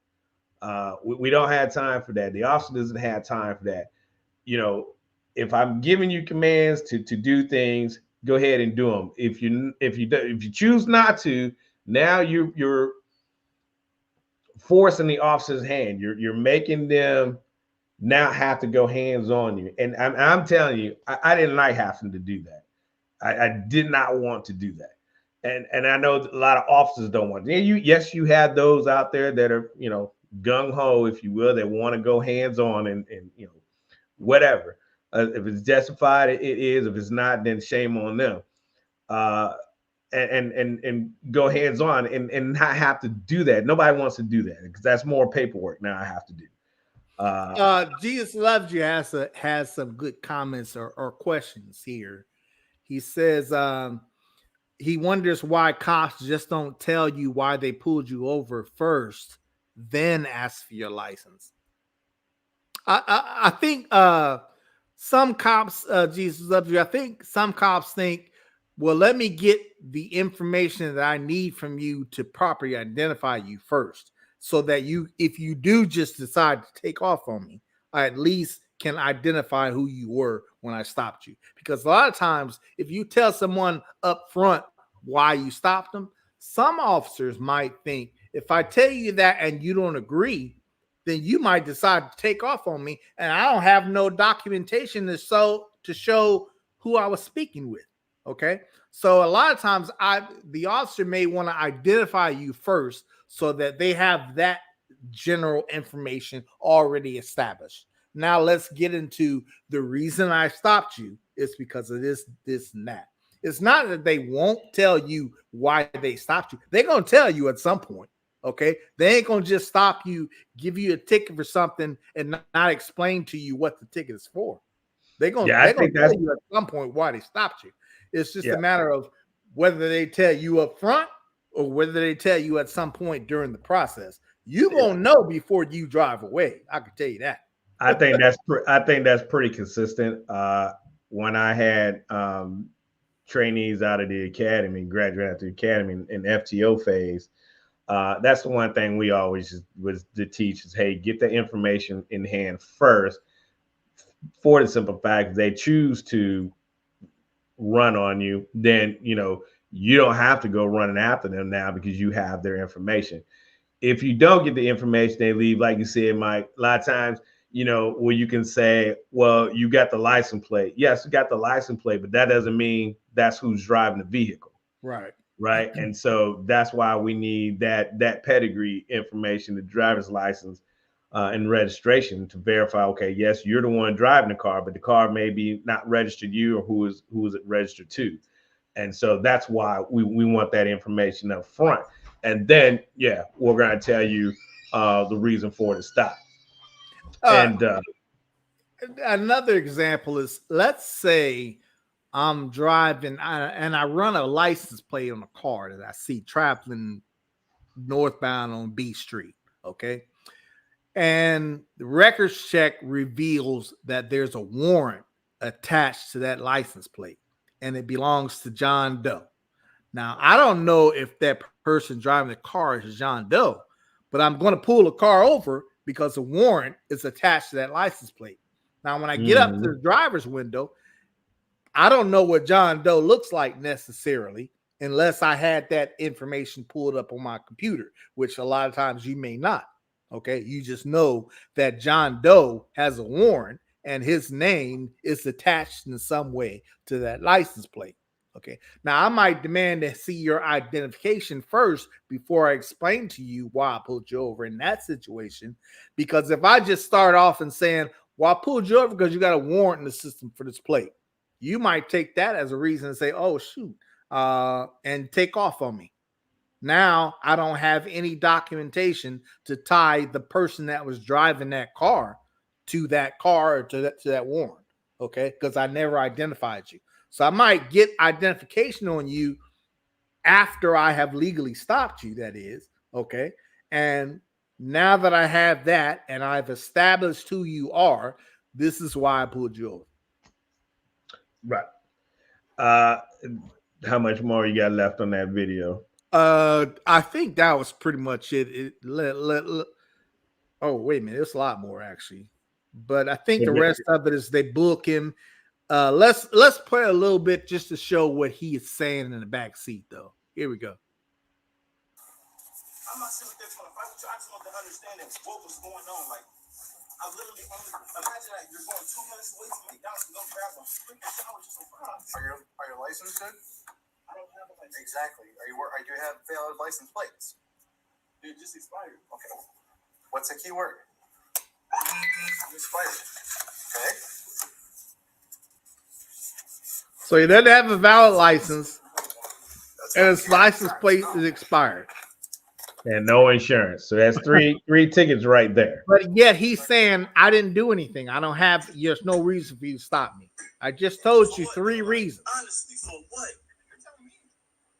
We don't have time for that. The officer doesn't have time for that. If I'm giving you commands to do things, go ahead and do them. If you choose not to, now you're forcing the officer's hand. You're making them now have to go hands on you. And I'm telling you, I didn't like having to do that. I did not want to do that. And I know a lot of officers don't want to. Yes, you have those out there that are, gung-ho, if you will, that want to go hands on and whatever. If it's justified, it is. If it's not, then shame on them. And go hands on and not have to do that. Nobody wants to do that because that's more paperwork now I have to do. Jesus Loves You has some good comments or questions here. He says he wonders why cops just don't tell you why they pulled you over first, then ask for your license. I think some cops, Jesus Loves You, I think some cops think, well, let me get the information that I need from you to properly identify you first, so that if you do just decide to take off on me, I at least can identify who you were when I stopped you. Because a lot of times, if you tell someone up front why you stopped them, some officers might think, if I tell you that and you don't agree, then you might decide to take off on me, and I don't have no documentation to show who I was speaking with. Okay, so a lot of times the officer may want to identify you first so that they have that general information already established. Now let's get into the reason I stopped you is because of this, and that. It's not that they won't tell you why they stopped you. They're going to tell you at some point. Okay, they ain't gonna just stop you, give you a ticket for something, and not explain to you what the ticket is for. They're gonna tell you at some point why they stopped you. It's just a matter of whether they tell you up front or whether they tell you at some point during the process. You gonna know before you drive away. I can tell you that. I think that's pretty consistent. When I had trainees out of the academy, graduate out of the academy in FTO phase. That's the one thing we always was to teach is, hey, get the information in hand first, for the simple fact they choose to run on you, then you don't have to go running after them now because you have their information. If you don't get the information, they leave, like you said, Mike. A lot of times, where you can say, well, you got the license plate. Yes, you got the license plate, but that doesn't mean that's who's driving the vehicle. Right. And so that's why we need that pedigree information, the driver's license and registration to verify, okay, yes, you're the one driving the car, but the car may be not registered to you, or who is it registered to. And so that's why we want that information up front. And then, we're going to tell you the reason for the stop. And another example is, let's say I'm driving and I run a license plate on a car that I see traveling northbound on B Street. Okay. And the records check reveals that there's a warrant attached to that license plate and it belongs to John Doe. Now, I don't know if that person driving the car is John Doe, but I'm going to pull the car over because the warrant is attached to that license plate. Now, when I get up to the driver's window, I don't know what John Doe looks like necessarily, unless I had that information pulled up on my computer, which a lot of times you may not. Okay. You just know that John Doe has a warrant and his name is attached in some way to that license plate. Okay. Now I might demand to see your identification first before I explain to you why I pulled you over in that situation. Because if I just start off and saying, well, I pulled you over because you got a warrant in the system for this plate, you might take that as a reason to say, oh, shoot, and take off on me. Now I don't have any documentation to tie the person that was driving that car to that car or to that warrant. Okay. Because I never identified you. So I might get identification on you after I have legally stopped you, that is. Okay. And now that I have that and I've established who you are, this is why I pulled you over. Right. How much more you got left on that video? I think that was pretty much it. Oh, wait a minute. There's a lot more actually. But I think the rest of it is they book him. Let's play a little bit just to show what he is saying in the back seat, though. Here we go. I'm not sitting there trying to fight with you. I just want to understand what was going on. Like, I literally only imagine that you're going 2 minutes away from McDonald's and go grab a freaking sandwich or something. Are your license good? I don't have a license. Exactly. Do you have valid license plates? It just expired. Okay. What's the key word? Expired. Okay. So he doesn't have a valid license, and his license plate is expired. And no insurance. So that's three tickets right there. But yet he's saying, I didn't do anything. There's no reason for you to stop me. I just told you 3 reasons. Honestly, for what? You're telling me.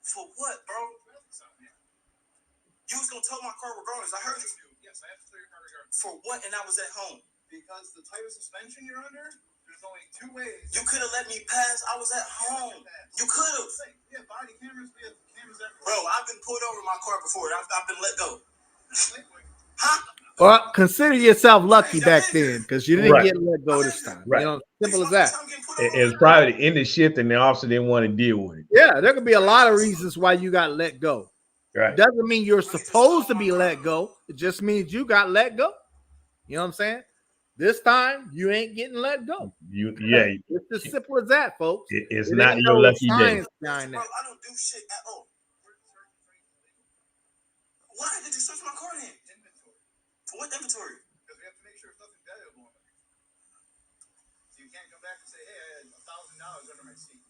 For what, bro? You was going to tow my car regardless. I heard you. Yes, I have to tow your car regardless. For what? And I was at home. Because the type of suspension you're under, there's only 2 ways. You could have let me pass. I was at home. You could have. We have body cameras. We have cameras everywhere. Bro, I've been pulled over my car before. I've been let go. Huh? Well, consider yourself lucky back then because you didn't get let go this time. Right. You know, simple as that. It's probably the end of shift and the officer didn't want to deal with it. Yeah, there could be a lot of reasons why you got let go. Right. Doesn't mean you're supposed to be let go. It just means you got let go. You know what I'm saying? This time you ain't getting let go. It's as simple as that, folks. It's not your lucky day. Behind that. I don't do shit at all. Why did you search my car then? Inventory. For what inventory? Because we have to make sure there's nothing valuable on it. So you can't come back and say, hey, I had $1,000 under my seat.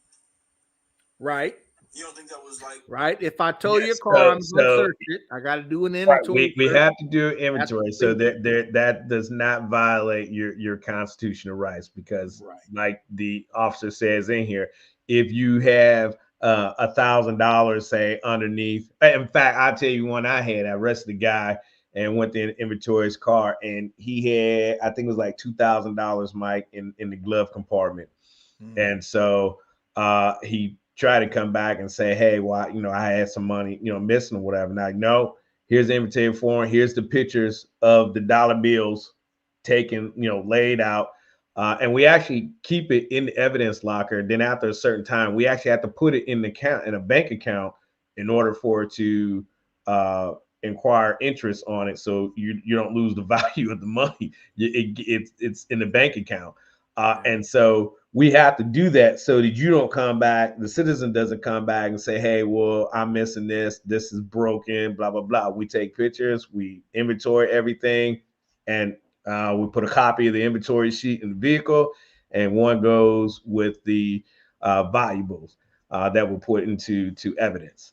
Right. You don't think that was like right? If I told you a car, I'm going to search it. I got to do an inventory. We have to do inventory, so that does not violate your constitutional rights because, like the officer says in here, if you have $1,000, say underneath. In fact, I'll tell you one I had. I arrested a guy and went to inventory his car, and he had, I think it was like $2,000, Mike, in the glove compartment, and so he tried to come back and say, hey, well, I had some money, missing or whatever. Now, no, here's the inventory form. Here's the pictures of the dollar bills taken, laid out. And we actually keep it in the evidence locker. Then after a certain time, we actually have to put it in a bank account in order for it to inquire interest on it. So you don't lose the value of the money. It's in the bank account. And so we have to do that so that you don't come back. The citizen doesn't come back and say, hey, well, I'm missing this. This is broken, blah, blah, blah. We take pictures, we inventory everything, and we put a copy of the inventory sheet in the vehicle, and one goes with the valuables that were put into evidence.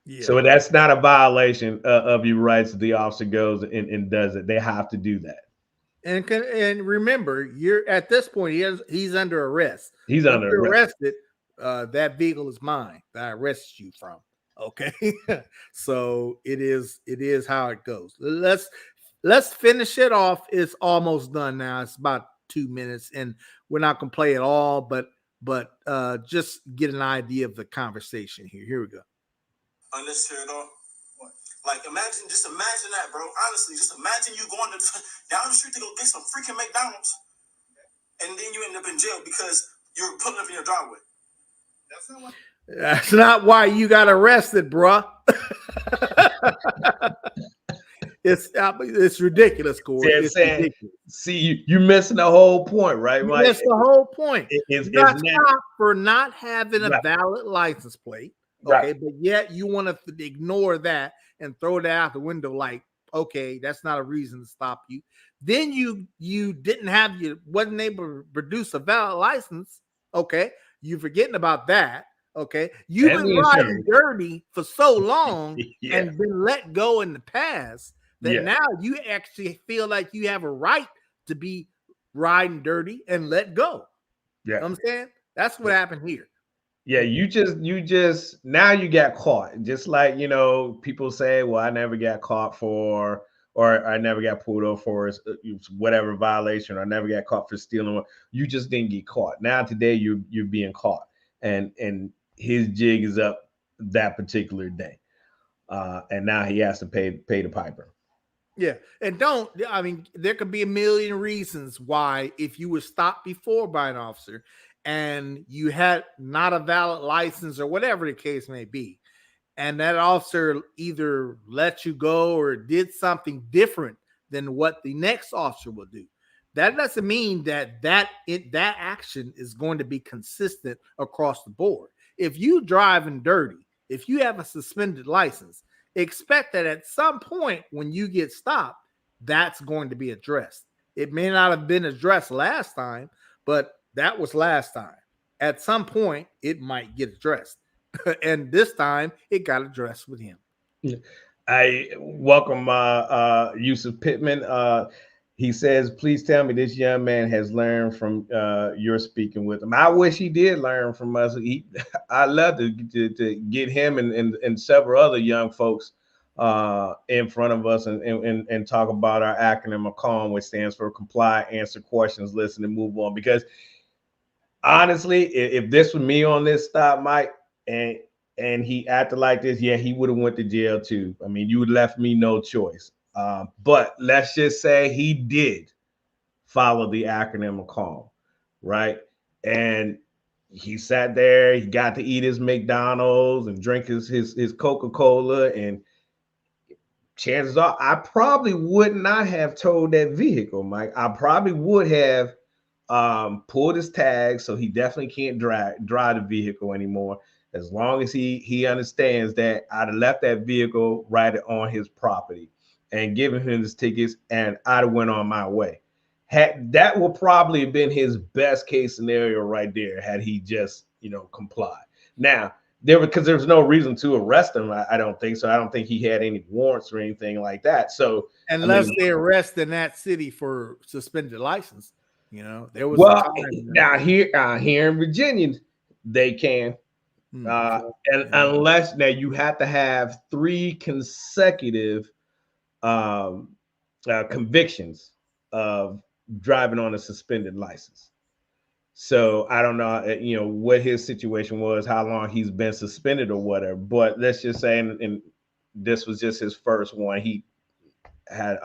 Yeah. So that's not a violation of your rights if the officer goes and does it. They have to do that. And remember, you're at this point, he's under arrest. He's under arrest. Arrested. That vehicle is mine that I arrested you from. Okay. So it is how it goes. Let's finish it off. It's almost done now. It's about 2 minutes, and we're not gonna play it all, but just get an idea of the conversation here. Here we go. Unnecessary at all. Like, imagine that, bro. Honestly, just imagine you going down the street to go get some freaking McDonald's, and then you end up in jail because you're pulling up in your driveway. That's not why you got arrested, bruh. It's ridiculous, Corey. It's ridiculous. See, you're missing the whole point, right? You missed the whole point. You got stopped for not having a valid license plate. Okay, but yet you want to ignore that and throw that out the window like, okay, that's not a reason to stop you. Then you wasn't able to produce a valid license. Okay, you're forgetting about that. Okay, you've been riding dirty for so long and been let go in the past that now you actually feel like you have a right to be riding dirty and let go. Yeah, you know what I'm saying? That's what happened here. Yeah, you just now you got caught. Just like, people say, well, I never got caught for, or I never got pulled over for whatever violation, or I never got caught for stealing. You just didn't get caught. Now today you're being caught, and his jig is up that particular day, and now he has to pay the piper. Yeah, and there could be a million reasons why if you were stopped before by an officer and you had not a valid license or whatever the case may be, and that officer either let you go or did something different than what the next officer will do, that doesn't mean that action is going to be consistent across the board. If you driving dirty, if you have a suspended license, expect that at some point when you get stopped, that's going to be addressed. It may not have been addressed last time, but that was last time. At some point, it might get addressed. And this time, it got addressed with him. I welcome Yusuf Pittman. He says, please tell me this young man has learned from your speaking with him. I wish he did learn from us. I'd love to get him and several other young folks in front of us and talk about our acronym CALM, which stands for Comply, Answer Questions, Listen, and Move On. Because honestly, if this was me on this stop, Mike, and he acted like this, he would have went to jail too. I mean, you left me no choice. But let's just say he did follow the acronym of calm, right? And he sat there, he got to eat his McDonald's and drink his Coca-Cola, and chances are I probably would not have towed that vehicle, Mike. I probably would have pulled his tag, so he definitely can't drive the vehicle anymore. As long as he understands that I'd have left that vehicle right on his property and given him his tickets, and I'd have went on my way. That would probably have been his best case scenario right there, had he just complied. Now, because there's no reason to arrest him, I don't think so. I don't think he had any warrants or anything like that. So unless they arrest in that city for suspended license, there was now here in Virginia, they can. And unless now you have to have 3 consecutive convictions of driving on a suspended license. So I don't know, what his situation was, how long he's been suspended or whatever. But let's just say, and this was just his first one. He had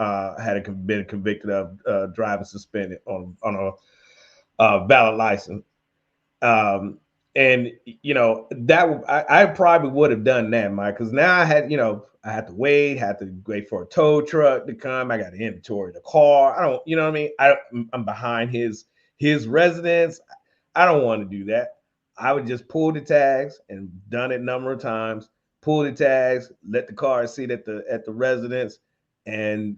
been convicted of driving suspended on a valid license. And that I probably would have done that, Mike, because now I had to wait for a tow truck to come. I got to inventory the car. I don't, what I mean? I'm behind his residence. I don't want to do that. I would just pull the tags, and done it a number of times. Pull the tags, let the car sit at the residence, and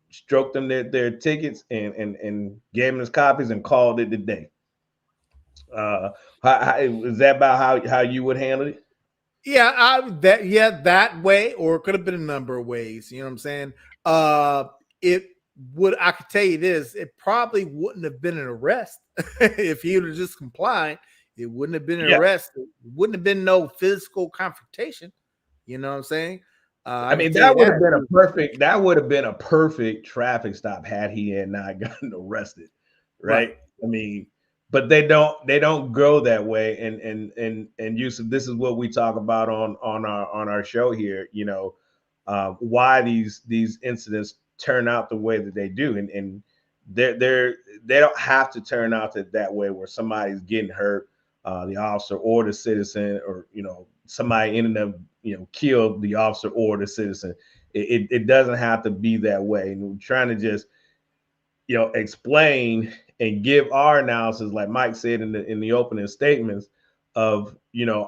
stroke them their tickets, and gave them his copies, and called it a day. Is that about how you would handle it? Yeah, that way, or it could have been a number of ways. You know what I'm saying? I could tell you this, it probably wouldn't have been an arrest if he would have just complied. It wouldn't have been an arrest. It wouldn't have been no physical confrontation. You know what I'm saying? I mean, that would have been a perfect traffic stop had he had not gotten arrested, right? I mean, but they don't go that way. And Yusuf, this is what we talk about on our show here. Why these incidents turn out the way that they do, and they don't have to turn out that way where somebody's getting hurt, the officer or the citizen, or somebody ended up killed the officer or the citizen. It doesn't have to be that way. And we're trying to just explain and give our analysis, like Mike said in the opening statements, of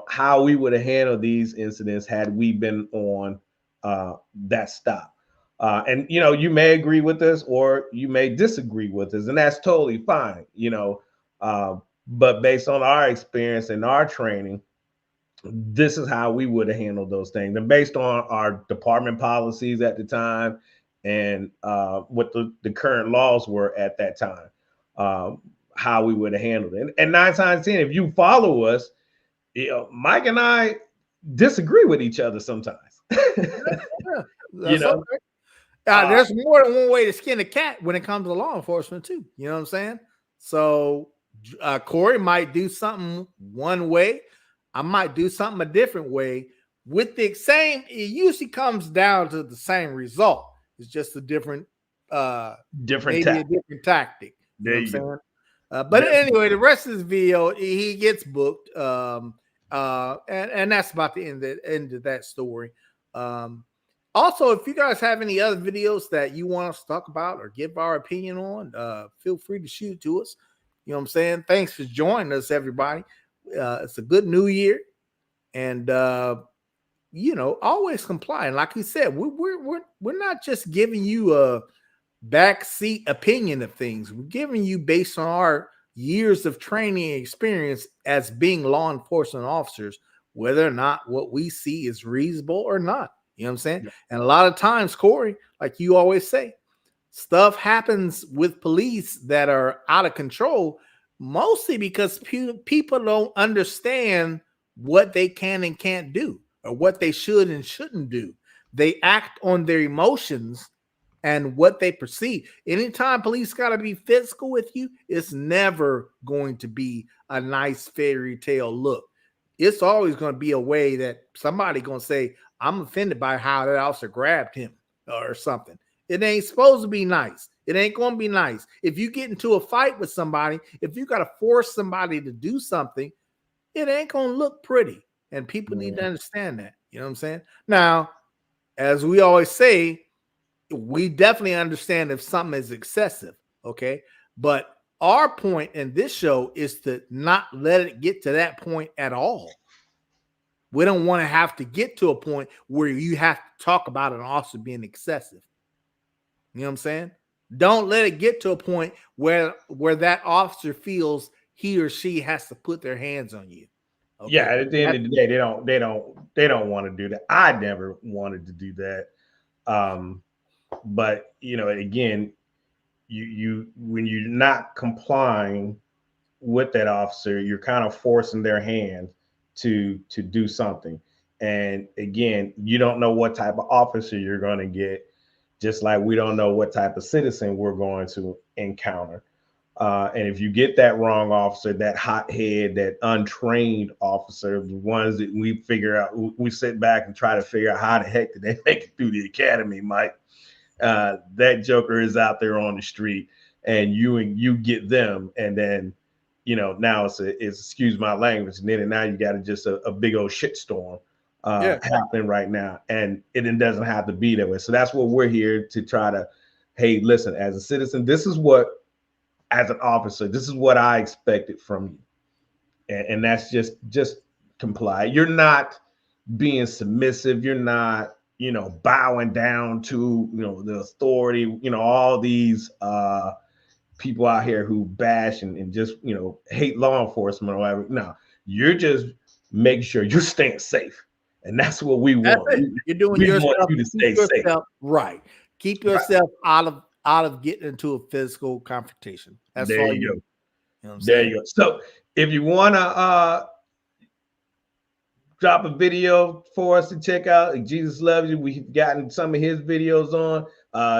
how we would have handled these incidents had we been on that stop. And you may agree with us or you may disagree with us, and that's totally fine. But based on our experience and our training, this is how we would have handled those things, and based on our department policies at the time, and what the current laws were at that time, how we would have handled it. And 9 times 10, if you follow us, Mike and I disagree with each other sometimes. There's more than one way to skin a cat when it comes to law enforcement too. You know what I'm saying? So Corey might do something one way. I might do something a different way. With the same, it usually comes down to the same result. It's just a different tactic. There you go. But anyway, the rest of this video, he gets booked. And that's about the end of that story. Also, if you guys have any other videos that you want us to talk about or give our opinion on, feel free to shoot to us. You know what I'm saying? Thanks for joining us, everybody. It's a good new year, and always comply. And like you said, we're not just giving you a backseat opinion of things. We're giving you based on our years of training and experience as being law enforcement officers, whether or not what we see is reasonable or not. You know what I'm saying? Yeah. And a lot of times, Corey, like you always say, stuff happens with police that are out of control, mostly because people don't understand what they can and can't do, or what they should and shouldn't do. They act on their emotions and what they perceive. Anytime police got to be physical with you, it's never going to be a nice fairy tale look. It's always going to be a way that somebody going to say, I'm offended by how that officer grabbed him or something. It ain't supposed to be nice. It ain't going to be nice. If you get into a fight with somebody, if you got to force somebody to do something, it ain't going to look pretty. And people need to understand that. You know what I'm saying? Now, as we always say, we definitely understand if something is excessive. Okay. But our point in this show is to not let it get to that point at all. We don't want to have to get to a point where you have to talk about an officer being excessive. You know what I'm saying? Don't let it get to a point where that officer feels he or she has to put their hands on you. Okay? Yeah, at the end of the day, they don't want to do that. I never wanted to do that. But you know, again, you when you're not complying with that officer, you're kind of forcing their hand to do something. And again, you don't know what type of officer you're going to get, just like we don't know what type of citizen we're going to encounter. And if you get that wrong officer, that hothead, that untrained officer, the ones that we figure out, we sit back and try to figure out how the heck did they make it through the academy, Mike? That joker is out there on the street, and you get them, and then now it's excuse my language, and then now you got just a big old shitstorm happening right now, and it doesn't have to be that way. So that's what we're here to try to. Hey, listen, as a citizen, this is what, as an officer, this is what I expected from you, and that's just comply. You're not being submissive. You're not bowing down to the authority. All these people out here who bash and just hate law enforcement or whatever. No, you're just making sure you're staying safe, and that's what we want. You're doing we yourself, want you to stay safe, right? Keep yourself out of getting into a physical confrontation. That's there all you go. You know what I'm there saying? you go. So if you want to drop a video for us to check out, Jesus Loves You, we've gotten some of his videos on.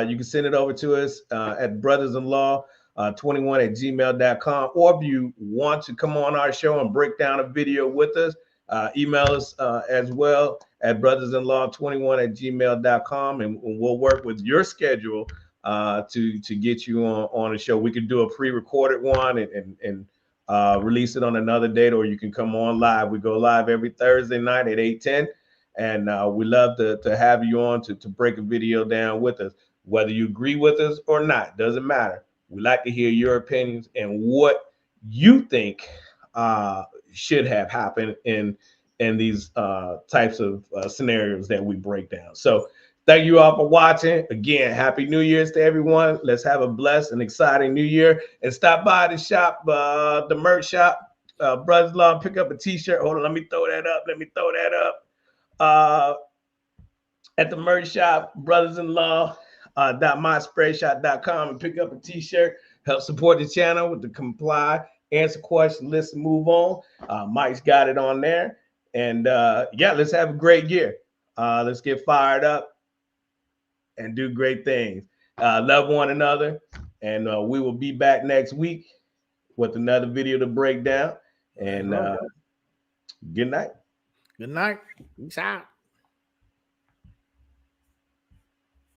You can send it over to us at Brothas-in-law 21@gmail.com. Or if you want to come on our show and break down a video with us, email us as well at Brothas-in-law 21@gmail.com, and we'll work with your schedule to get you on a show. We could do a pre-recorded one and release it on another date, or you can come on live. We go live every Thursday night at 8:10, and we love to have you on to break a video down with us. Whether you agree with us or not, doesn't matter. We like to hear your opinions and what you think should have happened in these types of scenarios that we break down. So thank you all for watching. Again, Happy New Year's to everyone. Let's have a blessed and exciting new year. And stop by the shop, the merch shop, Brothas-in-law, and pick up a t-shirt. Hold on, let me throw that up. At the merch shop, Brothas-in-law, .myspreadshop.com, and pick up a t-shirt. Help support the channel with the comply, answer questions, listen, move on. Mike's got it on there. And yeah, let's have a great year. Let's get fired up and do great things. Love one another, and we will be back next week with another video to break down. And good night. Good night. Peace out.